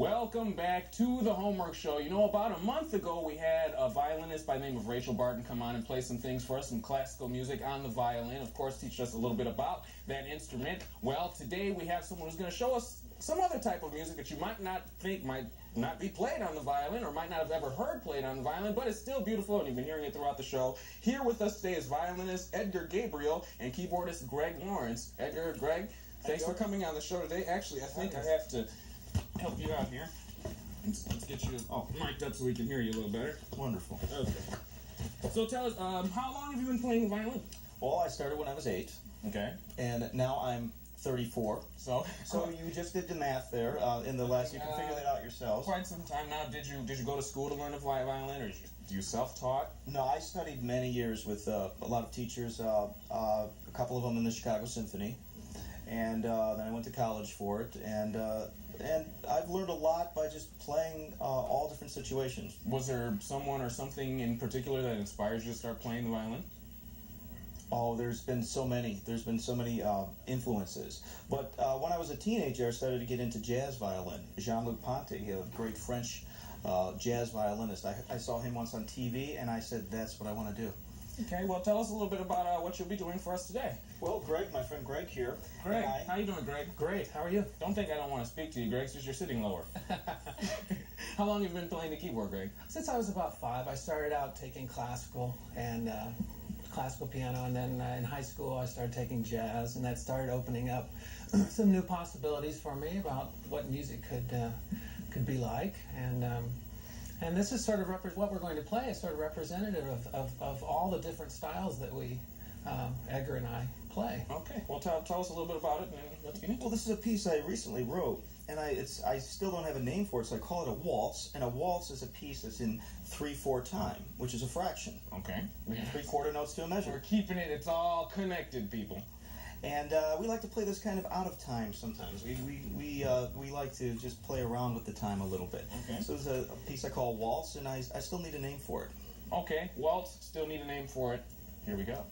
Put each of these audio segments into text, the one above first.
Welcome back to the Homework Show. You know, about a month ago we had a violinist by the name of Rachel Barton come on and play some things for us, some classical music on the violin, of course teach us a little bit about that instrument. Well, today we have someone who's going to show us some other type of music that you might not think might not be played on the violin or might not have ever heard played on the violin, but it's still beautiful and you've been hearing it throughout the show. Here with us today is violinist Edgar Gabriel and keyboardist Greg Lawrence. Edgar, Greg, thanks for coming on the show today. Actually, I think I have to help you out here. Let's get you mic'd up so we can hear you a little better. Wonderful. Okay. So tell us, how long have you been playing the violin? Well, I started when I was 8. Okay. And now I'm 34. So you just did the math there. In the last, you can figure that out yourselves. Quite some time now. Did you go to school to learn the violin, or do you self-taught? No, I studied many years with a lot of teachers. A couple of them in the Chicago Symphony, and then I went to college for it. And I've learned a lot by just playing all different situations. Was there someone or something in particular that inspires you to start playing the violin? Oh, there's been so many. There's been so many influences. But when I was a teenager, I started to get into jazz violin. Jean-Luc Ponty, a great French jazz violinist. I saw him once on TV, and I said, that's what I want to do. Okay, well, tell us a little bit about what you'll be doing for us today. Well, Greg, my friend Greg here. Greg, how you doing, Greg? Great, how are you? Don't think I don't want to speak to you, Greg, since you're sitting lower. How long have you been playing the keyboard, Greg? Since I was about 5, I started out taking classical and classical piano, and then in high school I started taking jazz, and that started opening up some new possibilities for me about what music could be like, and this is sort of what we're going to play is sort of representative of all the different styles that we, Edgar and I, play. Okay, well tell us a little bit about it, and then let's get into it. Well, this is a piece I recently wrote, and I still don't have a name for it, so I call it a waltz, and a waltz is a piece that's in 3/4 time, which is a fraction. Okay. 3/4 notes to a measure. We're keeping it's all connected, people. And we like to play this kind of out of time sometimes. We like to just play around with the time a little bit. Okay. So there's a piece I call waltz, and I still need a name for it. Okay, waltz, still need a name for it. Here we go.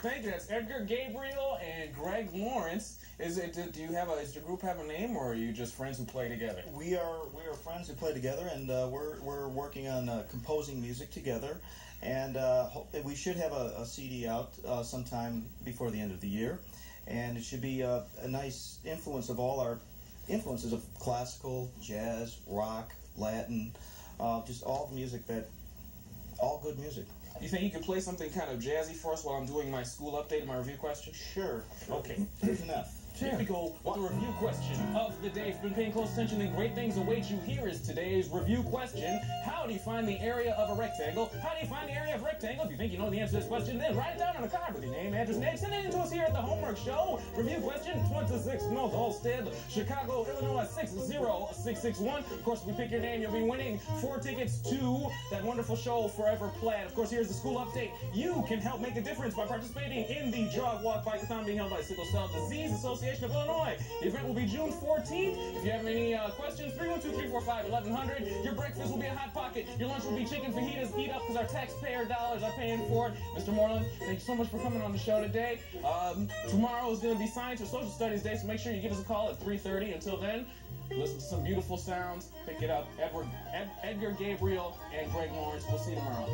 Thank you. That's Edgar Gabriel and Greg Lawrence. Is it? Does your group have a name, or are you just friends who play together? We are friends who play together, and we're working on composing music together, and we should have a CD out sometime before the end of the year, and it should be a nice influence of all our influences of classical, jazz, rock, Latin, just all the music all good music. You think you could play something kind of jazzy for us while I'm doing my school update and my review question? Sure. Okay. Good enough. Here we go with the review question of the day. If you've been paying close attention, then great things await you. Here is today's review question. How do you find the area of a rectangle? How do you find the area of a rectangle? If you think you know the answer to this question, then write it down on a card with your name, address, and age. Send it in to us here at the Homework Show. Review question 26 North Olmsted, Chicago, Illinois 60661. Of course, if we pick your name, you'll be winning 4 tickets to that wonderful show, Forever Plaid. Of course, here's the school update. You can help make a difference by participating in the Jog Walk Bike-a-thon being held by Sickle Cell Disease Association of Illinois. The event will be June 14th. If you have any questions, 312-345-1100. Your breakfast will be a Hot Pocket. Your lunch will be chicken fajitas. Eat up because our taxpayer dollars are paying for it. Mr. Moreland, thank you so much for coming on the show today. Tomorrow is going to be Science or Social Studies Day, so make sure you give us a call at 3:30. Until then, listen to some beautiful sounds. Pick it up. Edgar Gabriel and Greg Lawrence. We'll see you tomorrow.